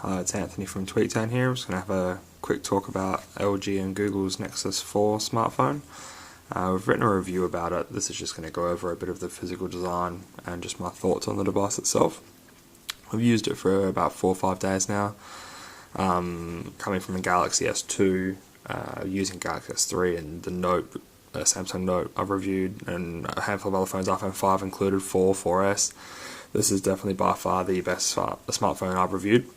It's Anthony from Tweetown here. I'm just going to have a quick talk about LG and Google's Nexus 4 smartphone. We've written a review about it. This is just going to go over a bit of the physical design and just my thoughts on the device itself. I've used it for about 4 or 5 days now. Coming from a Galaxy S2, using Galaxy S3 and the Note, Samsung Note I've reviewed, and a handful of other phones, iPhone 5 included, 4S. This is definitely by far the best smartphone I've reviewed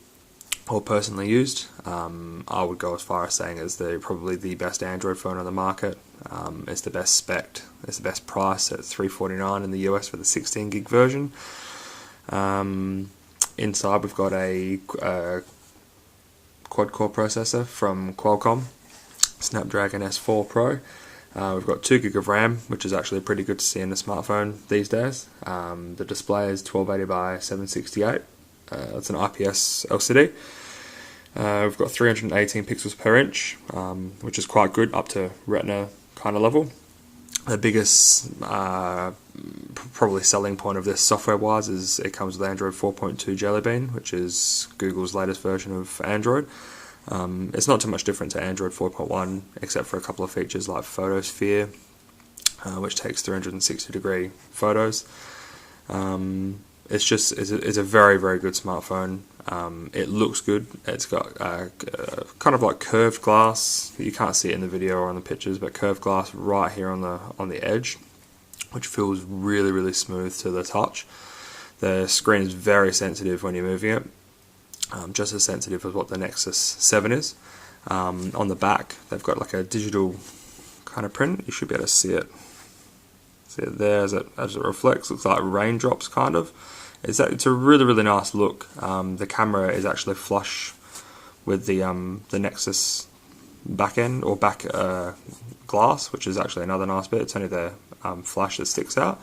or personally used. I would go as far as saying it's probably the best Android phone on the market. It's the best spec, it's the best price at $349 in the US for the 16 gig version. Inside we've got a quad-core processor from Qualcomm, Snapdragon S4 Pro. We've got 2 gig of RAM, which is actually pretty good to see in a smartphone these days. The display is 1280 by 768. It's an IPS LCD. We've got 318 pixels per inch, which is quite good, up to Retina kind of level. The biggest probably selling point of this software-wise is it comes with Android 4.2 Jelly Bean, which is Google's latest version of Android. It's not too much different to Android 4.1, except for a couple of features like Photosphere, which takes 360-degree photos. It's a very, very good smartphone. It looks good. It's got kind of like curved glass. You can't see it in the video or on the pictures, but curved glass right here on the edge, which feels really, really smooth to the touch. The screen is very sensitive when you're moving it, just as sensitive as what the Nexus 7 is. On the back, they've got like a digital kind of print. You should be able to see it. See it there as it reflects. Looks like raindrops, kind of. It's a really, really nice look. The camera is actually flush with the Nexus back end or back glass, which is actually another nice bit. It's only the flash that sticks out.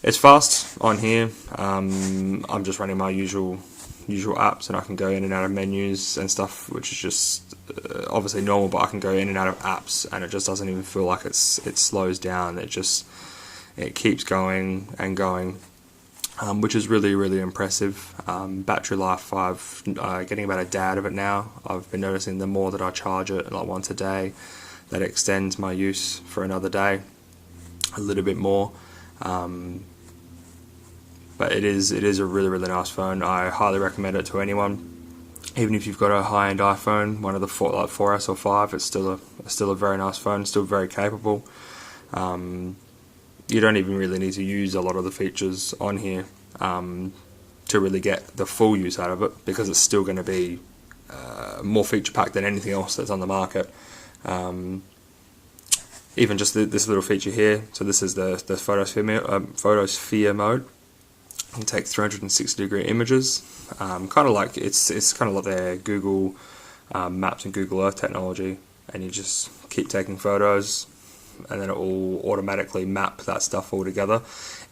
It's fast on here. I'm just running my usual apps, and I can go in and out of menus and stuff, which is just obviously normal. But I can go in and out of apps, and it just doesn't even feel like it slows down. It keeps going and going, which is really, really impressive. Battery life, getting about a day out of it now. I've been noticing the more that I charge it, like once a day, that extends my use for another day a little bit more. But it is a really, really nice phone. I highly recommend it to anyone. Even if you've got a high-end iPhone, one of the 4S or 5, it's still a very nice phone, still very capable. You don't even really need to use a lot of the features on here to really get the full use out of it, because it's still going to be more feature-packed than anything else that's on the market. Even just this little feature here. So this is the photosphere mode. You can take 360-degree images, kind of like it's kind of like their Google Maps and Google Earth technology, and you just keep taking photos, and then it will automatically map that stuff all together.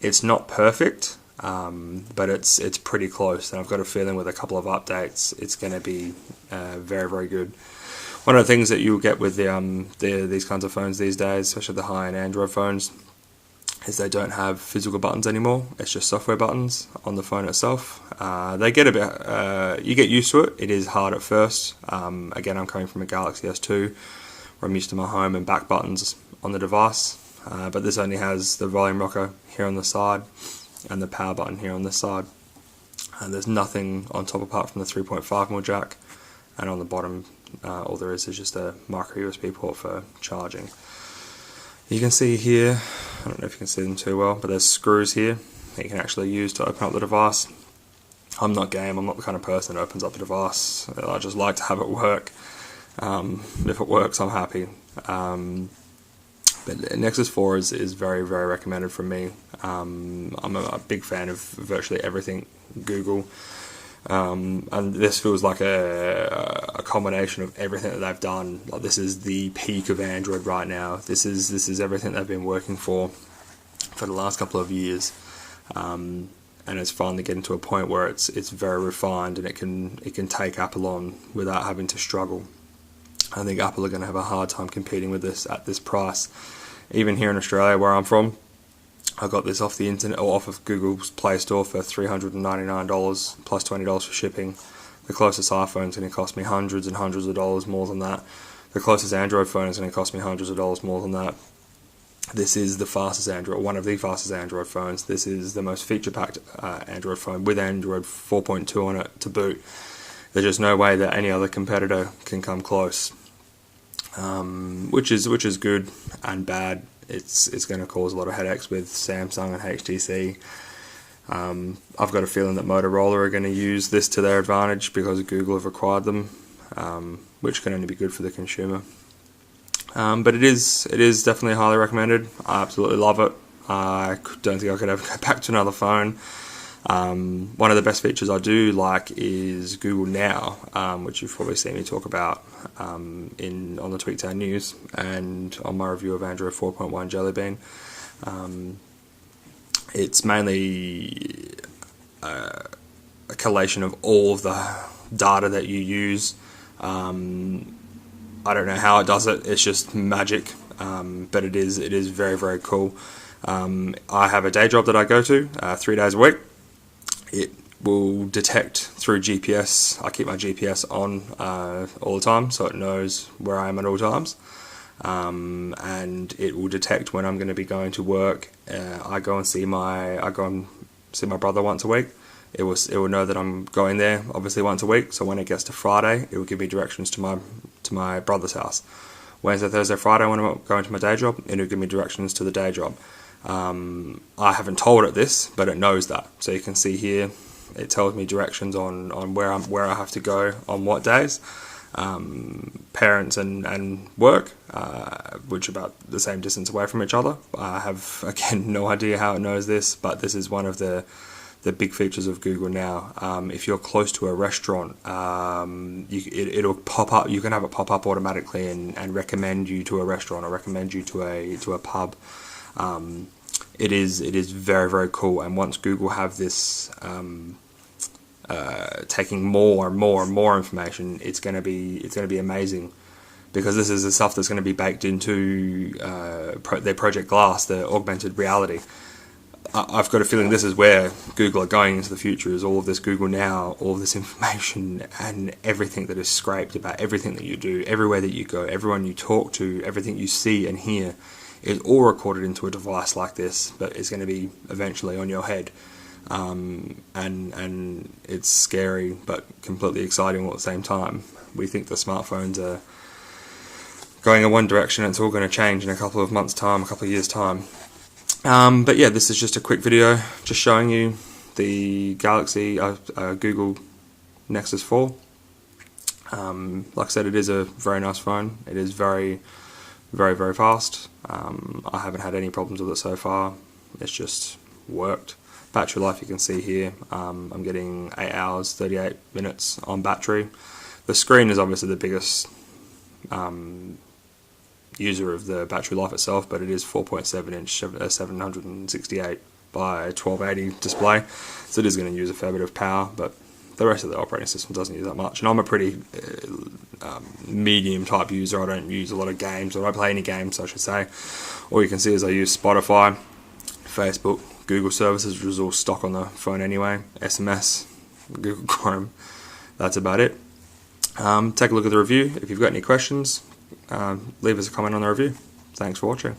It's not perfect, but it's pretty close, and I've got a feeling with a couple of updates it's going to be very, very good. One of the things that you'll get with these kinds of phones these days, especially the high-end Android phones, is they don't have physical buttons anymore. It's just software buttons on the phone itself. They get a bit, you get used to it. It is hard at first. Again, I'm coming from a Galaxy S2, where I'm used to my home and back buttons on the device. But this only has the volume rocker here on the side and the power button here on this side. And there's nothing on top apart from the 3.5mm jack. And on the bottom, all there is just a micro USB port for charging. You can see here, I don't know if you can see them too well, but there's screws here that you can actually use to open up the device. I'm not game, I'm not the kind of person that opens up a device. I just like to have it work. If it works, I'm happy. But Nexus 4 is very, very recommended from me. I'm a big fan of virtually everything Google. And this feels like a combination of everything that they've done. Like, this is the peak of Android right now. This is everything they've been working for the last couple of years, and it's finally getting to a point where it's very refined, and it can take Apple on without having to struggle. I think Apple are going to have a hard time competing with this at this price. Even here in Australia, where I'm from, I got this off the internet, or off of Google's Play Store for $399 plus $20 for shipping. The closest iPhone is going to cost me hundreds and hundreds of dollars more than that. The closest Android phone is going to cost me hundreds of dollars more than that. This is the fastest Android, one of the fastest Android phones. This is the most feature-packed Android phone with Android 4.2 on it to boot. There's just no way that any other competitor can come close, which is good and bad. It's going to cause a lot of headaches with Samsung and HTC. I've got a feeling that Motorola are going to use this to their advantage because Google have acquired them, which can only be good for the consumer. But it is definitely highly recommended. I absolutely love it. I don't think I could ever go back to another phone. One of the best features I do like is Google Now, which you've probably seen me talk about on the Tweaktown News and on my review of Android 4.1 Jelly Bean. It's mainly a collation of all of the data that you use. I don't know how it does it. It's just magic, but it is very, very cool. I have a day job that I go to 3 days a week. It will detect through GPS. I keep my GPS on all the time, so it knows where I am at all times. And it will detect when I'm going to be going to work. I go and see my brother once a week. It will know that I'm going there obviously once a week. So when it gets to Friday, it will give me directions to my brother's house. Wednesday, Thursday, Friday, when I'm going to my day job, it will give me directions to the day job. I haven't told it this, but it knows that. So you can see here, it tells me directions on where I have to go on what days. Parents and work, which are about the same distance away from each other. I have, again, no idea how it knows this, but this is one of the big features of Google Now. If you're close to a restaurant, it'll pop up. You can have it pop up automatically and recommend you to a restaurant or recommend you to a pub. It is very, very cool. And once Google have this taking more and more and more information, it's going to be amazing, because this is the stuff that's going to be baked into their Project Glass, the augmented reality. I've got a feeling this is where Google are going into the future, is all of this Google Now, all of this information and everything that is scraped about everything that you do, everywhere that you go, everyone you talk to, everything you see and hear is all recorded into a device like this, but it's going to be eventually on your head. And it's scary but completely exciting all at the same time. We think the smartphones are going in one direction, and it's all going to change in a couple of months' time, a couple of years' time. But yeah, this is just a quick video just showing you the Google Nexus 4. Like I said, it is a very nice phone. It is very, very, very fast. I haven't had any problems with it so far. It's just worked. Battery life, you can see here, I'm getting 8 hours 38 minutes on battery. The screen is obviously the biggest user of the battery life itself, but it is 4.7 inch 768 by 1280 display, so it is going to use a fair bit of power, but the rest of the operating system doesn't use that much. And I'm a pretty medium type user. I don't use a lot of games, or I don't play any games, I should say. All you can see is I use Spotify, Facebook, Google services, which is all stock on the phone anyway, SMS, Google Chrome. That's about it. Take a look at the review. If you've got any questions, leave us a comment on the review. Thanks for watching.